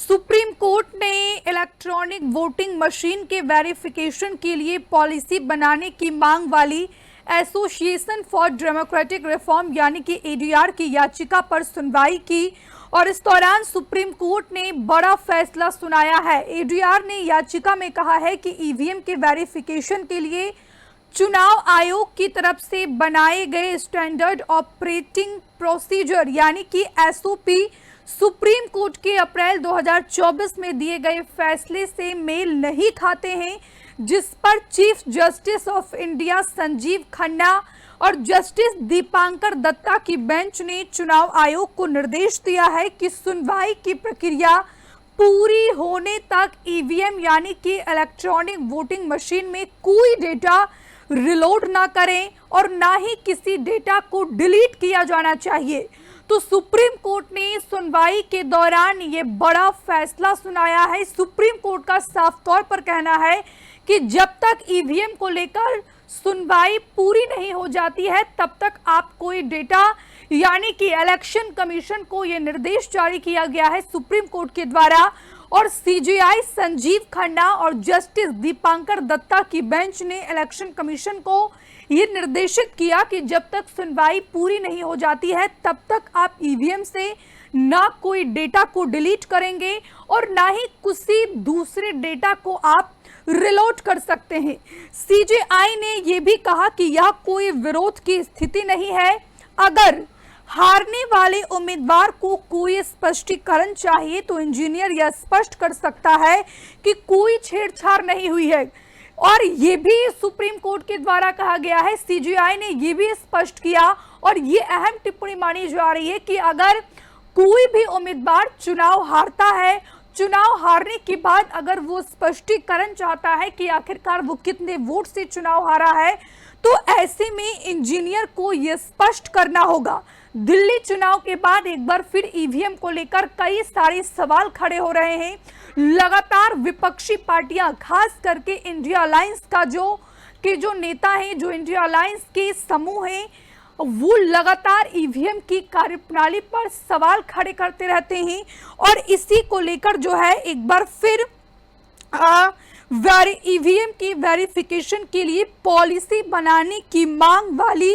Supreme court ने electronic voting machine के verification के लिए पॉलिसी बनाने की मांग वाली एसोसिएशन फॉर डेमोक्रेटिक रिफॉर्म यानी कि एडीआर की याचिका पर सुनवाई की और इस दौरान सुप्रीम कोर्ट ने बड़ा फैसला सुनाया है। एडीआर ने याचिका में कहा है कि ईवीएम के वेरिफिकेशन के लिए चुनाव आयोग की तरफ से बनाए गए स्टैंडर्ड ऑपरेटिंग प्रोसीजर यानी कि एसओपी सुप्रीम कोर्ट के अप्रैल 2024 में दिए गए फैसले से मेल नहीं खाते हैं, जिस पर chief justice of India Sanjeev Khanna और जस्टिस दीपांकर दत्ता की बेंच ने चुनाव आयोग को निर्देश दिया है कि सुनवाई की प्रक्रिया पूरी होने तक ईवीएम यानी कि इलेक्ट्रॉनिक वोटिंग मशीन में कोई डेटा रिलोड ना करें और ना ही किसी डेटा को डिलीट किया जाना चाहिए। तो सुप्रीम कोर्ट ने सुनवाई के दौरान ये बड़ा फैसला सुनाया है। सुप्रीम कोर्ट का साफ तौर पर कहना है कि जब तक ईवीएम को लेकर सुनवाई पूरी नहीं हो जाती है तब तक आप कोई डेटा यानी कि इलेक्शन कमीशन को यह निर्देश जारी किया गया है सुप्रीम कोर्ट के द्वारा और सीजेआई संजीव खन्ना और जस्टिस दीपांकर दत्ता की बेंच ने इलेक्शन कमीशन को ये निर्देशित किया कि जब तक सुनवाई पूरी नहीं हो जाती है तब तक आप ईवीएम से ना कोई डेटा को डिलीट करेंगे और ना ही किसी दूसरे डेटा को आप रिलोड कर सकते हैं। सीजेआई ने यह भी कहा कि यह कोई विरोध की स्थिति नहीं है। अगर हारने वाले उम्मीदवार को कोई स्पष्टीकरण चाहिए तो इंजीनियर यह स्पष्ट कर सकता है कि कोई छेड़छाड़ नहीं हुई है। और ये भी सुप्रीम कोर्ट के द्वारा कहा गया है, सीजेआई ने यह भी स्पष्ट किया और ये अहम टिप्पणी मानी जा रही है कि अगर कोई भी उम्मीदवार चुनाव हारता है, चुनाव हारने के बाद अगर वो स्पष्टीकरण चाहता है कि आखिरकार वो कितने वोट से चुनाव हारा है, तो ऐसे में इंजीनियर को यह स्पष्ट करना होगा। दिल्ली चुनाव के बाद एक बार फिर ईवीएम को लेकर कई सारे सवाल खड़े हो रहे हैं। लगातार विपक्षी पार्टियां खास करके इंडिया अलायंस का जो नेता हैं, जो इंडिया अलायंस के समूह हैं, वो लगातार ईवीएम की कार्यप्रणाली पर सवाल खड़े करते रहते हैं और इसी को लेकर जो है एक बार फिर ईवीएम की वेरिफिकेशन के लिए पॉलिसी बनाने की मांग वाली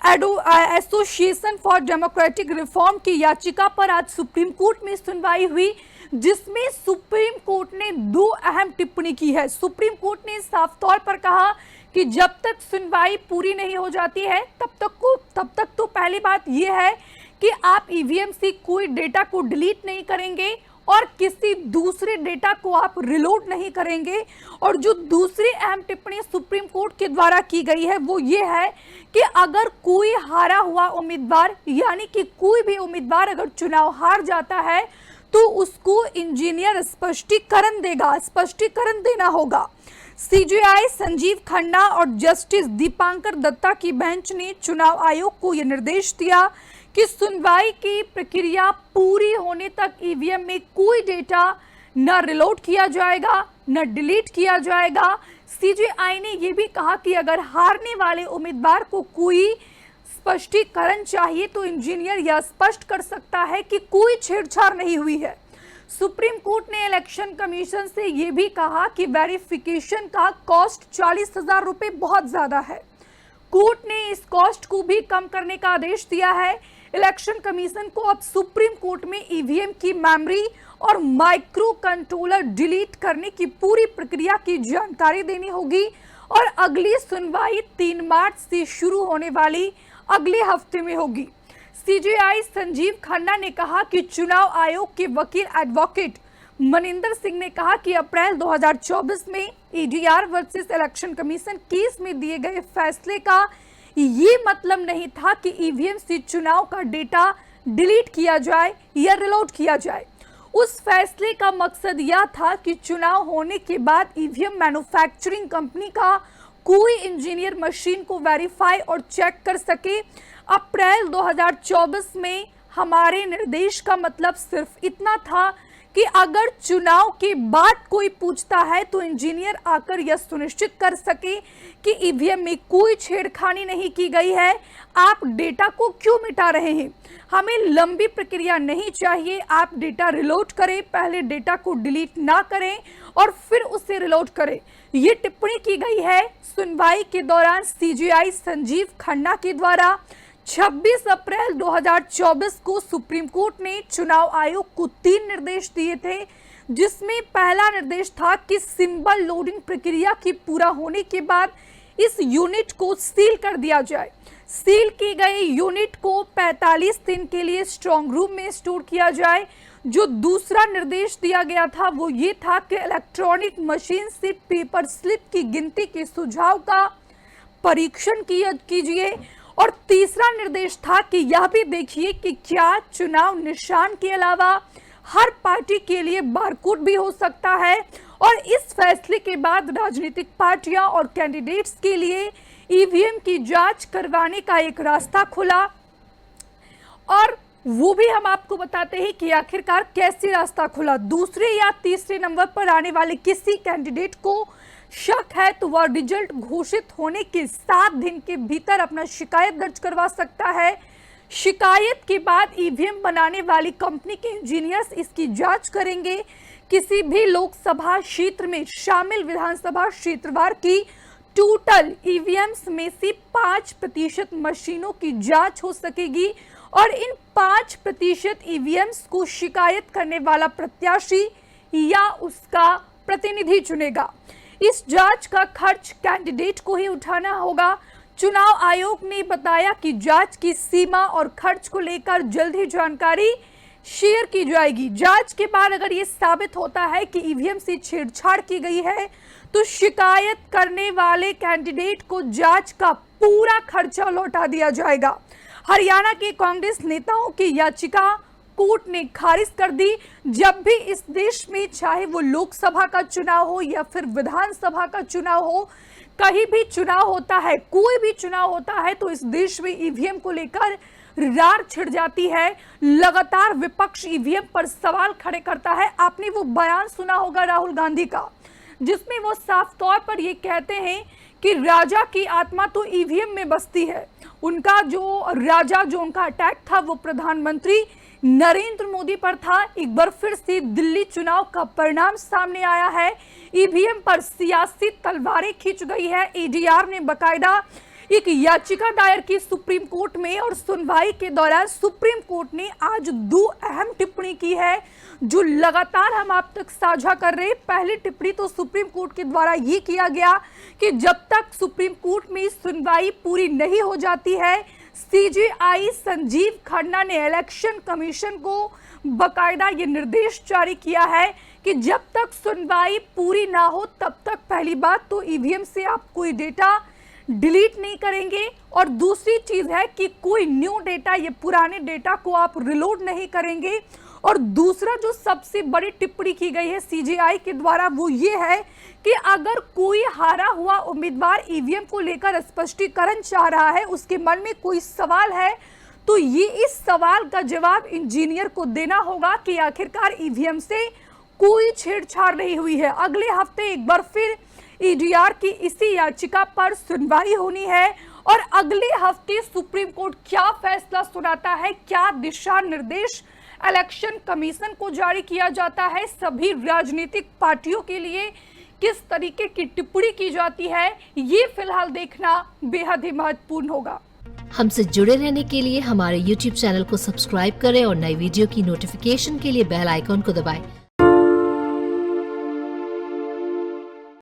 एसोसिएशन फॉर डेमोक्रेटिक रिफॉर्म की याचिका पर आज सुप्रीम कोर्ट में सुनवाई हुई, जिसमें सुप्रीम कोर्ट ने दो अहम टिप्पणी की है। सुप्रीम कोर्ट ने साफ तौर पर कहा कि जब तक सुनवाई पूरी नहीं हो जाती है तब तक तो पहली बात यह है कि आप ईवीएम से कोई डेटा को डिलीट नहीं करेंगे और किसी दूसरे डेटा को आप रिलोड नहीं करेंगे। और जो दूसरी अहम टिप्पणी सुप्रीम कोर्ट के द्वारा की गई है वो ये है कि अगर कोई हारा हुआ उम्मीदवार यानी कि कोई भी उम्मीदवार अगर चुनाव हार जाता है तो उसको इंजीनियर स्पष्टीकरण देगा, स्पष्टीकरण देना होगा। सीजेआई संजीव खन्ना और जस्टिस दीपांकर दत्ता की बेंच ने चुनाव आयोग को यह निर्देश दिया कि सुनवाई की प्रक्रिया पूरी होने तक ईवीएम में कोई डेटा न रिलोड किया जाएगा न डिलीट किया जाएगा। सीजेआई ने यह भी कहा कि अगर हारने वाले उम्मीदवार को कोई स्पष्टीकरण चाहिए तो इंजीनियर यह स्पष्ट कर सकता है कि कोई छेड़छाड़ नहीं हुई है। सुप्रीम कोर्ट ने इलेक्शन कमीशन से यह भी कहा कि वेरिफिकेशन का कॉस्ट 40,000 रुपए बहुत ज्यादा है। कोर्ट ने इस कॉस्ट को भी कम करने का आदेश दिया है। इलेक्शन कमीशन को अब सुप्रीम कोर्ट में ईवीएम की मेमोरी और माइक्रो कंट्रोलर डिलीट करने की पूरी प्रक्रिया की जानकारी देनी होगी और अगली सुनवाई 3 मार्च से शुरू होने वाली अगले हफ्ते में होगी। सीजेआई संजीव खन्ना ने कहा कि चुनाव आयोग के वकील एडवोकेट मनिंदर सिंह ने कहा कि अप्रैल 2024 में ADR versus election commission case में दिए गए फैसले का ये मतलब नहीं था कि ईवीएम से चुनाव का डेटा डिलीट किया जाए या रिलोड किया जाए। उस फैसले का मकसद यह था कि चुनाव होने के बाद ईवीएम मैन्युफैक्चरिंग कंपनी का कोई इंजीनियर मशीन को वेरीफाई और चेक कर सके। अप्रैल 2024 में हमारे निर्देश का मतलब सिर्फ इतना था कि अगर चुनाव के बाद कोई पूछता है तो इंजीनियर आकर यह सुनिश्चित कर सके कि ईवीएम में कोई छेड़खानी नहीं की गई है। आप डेटा को क्यों मिटा रहे हैं? हमें लंबी प्रक्रिया नहीं चाहिए। आप डेटा रिलोड करें, पहले डेटा को डिलीट ना करें और फिर उसे रिलोड करें। ये टिप्पणी की गई है सुनवाई के दौरान सीजेआई संजीव खन्ना के द्वारा। 26 अप्रैल 2024 को सुप्रीम कोर्ट ने चुनाव आयोग को 3 निर्देश दिए थे, जिसमें पहला निर्देश था कि सिंबल लोडिंग प्रक्रिया की पूरा होने के बाद इस यूनिट को सील कर दिया जाए। सील की गई यूनिट को 45 दिन के लिए स्ट्रांग रूम में स्टोर किया जाए। जो दूसरा निर्देश दिया गया था वो ये था कि इलेक्ट्रॉनिक मशीन से पेपर स्लिप की गिनती के सुझाव का परीक्षण कीजिए। और तीसरा निर्देश था कि यह भी देखिए कि क्या चुनाव निशान के अलावा हर पार्टी के लिए बारकोड भी हो सकता है। और इस फैसले के बाद राजनीतिक पार्टियां और कैंडिडेट्स के लिए ईवीएम की जांच करवाने का एक रास्ता खुला। और वो भी हम आपको बताते हैं कि आखिरकार कैसे रास्ता खुला। दूसरे या तीसरे नंबर पर आने वाले किसी कैंडिडेट को शक है तो वह रिजल्ट घोषित होने के 7 दिन के भीतर अपना शिकायत दर्ज करवा सकता है। शिकायत के बाद ईवीएम बनाने वाली कंपनी के इंजीनियर्स इसकी जांच करेंगे। किसी भी लोकसभा क्षेत्र में शामिल विधानसभा क्षेत्रवार की टोटल ईवीएम्स में से 5% मशीनों की जांच हो सकेगी और इन 5% ईवीएम्स को शिकायत करने वाला प्रत्याशी या उसका प्रतिनिधि चुनेगा। इस जांच का खर्च कैंडिडेट को ही उठाना होगा। चुनाव आयोग ने बताया कि जांच की सीमा और खर्च को लेकर जल्द ही जानकारी शेयर की जाएगी। जांच के बाद अगर ये साबित होता है कि ईवीएम से छेड़छाड़ की गई है तो शिकायत करने वाले कैंडिडेट को जांच का पूरा खर्चा लौटा दिया जाएगा। हरियाणा के कांग्रेस नेताओं की याचिका कोर्ट ने खारिज कर दी। जब भी इस देश में चाहे वो लोकसभा का चुनाव हो या फिर विधानसभा का चुनाव हो, कहीं भी चुनाव होता है, कोई भी चुनाव होता है, तो इस देश में ईवीएम को लेकर रार छिड़ जाती है। लगातार विपक्ष ईवीएम पर सवाल खड़े करता है। आपने वो बयान सुना होगा राहुल गांधी का, जिसमें वो साफ तौर पर ये कहते हैं कि राजा की आत्मा तो ईवीएम में बसती है। उनका जो राजा जो उनका अटैक था वो प्रधानमंत्री नरेंद्र मोदी पर था। एक बार फिर से दिल्ली चुनाव का परिणाम सामने आया है। ईवीएम पर सियासी तलवारें खींच गई है। एडीआर ने बकायदा एक याचिका दायर की सुप्रीम कोर्ट में और सुनवाई के दौरान सुप्रीम कोर्ट ने आज 2 अहम टिप्पणी की है जो लगातार हम आप तक साझा कर रहे हैं। पहली टिप्पणी तो सुप्रीम कोर्ट के द्वारा ये किया गया कि जब तक सुप्रीम कोर्ट में सुनवाई पूरी नहीं हो जाती है, सीजेआई संजीव खन्ना ने इलेक्शन कमीशन को बकायदा ये निर्देश जारी किया है कि जब तक सुनवाई पूरी ना हो तब तक पहली बात तो ईवीएम से आप कोई डेटा डिलीट नहीं करेंगे और दूसरी चीज है कि कोई न्यू डेटा, ये पुराने डेटा को आप रिलोड नहीं करेंगे। और दूसरा जो सबसे बड़ी टिप्पणी की गई है सीजेआई के द्वारा वो ये है कि अगर कोई हारा हुआ उम्मीदवार ईवीएम को लेकर स्पष्टीकरण चाह रहा है, उसके मन में कोई सवाल है, तो ये इस सवाल का जवाब इंजीनियर को देना होगा कि आखिरकार ईवीएम से कोई छेड़छाड़ नहीं हुई है। अगले हफ्ते एक बार फिर ईडीआर की इसी याचिका पर सुनवाई होनी है और अगले हफ्ते सुप्रीम कोर्ट क्या फैसला सुनाता है, क्या दिशा निर्देश इलेक्शन कमीशन को जारी किया जाता है, सभी राजनीतिक पार्टियों के लिए किस तरीके की टिप्पणी की जाती है, ये फिलहाल देखना बेहद ही महत्वपूर्ण होगा। हमसे जुड़े रहने के लिए हमारे YouTube चैनल को सब्सक्राइब करें और नई वीडियो की नोटिफिकेशन के लिए बेल आइकॉन को दबाएं।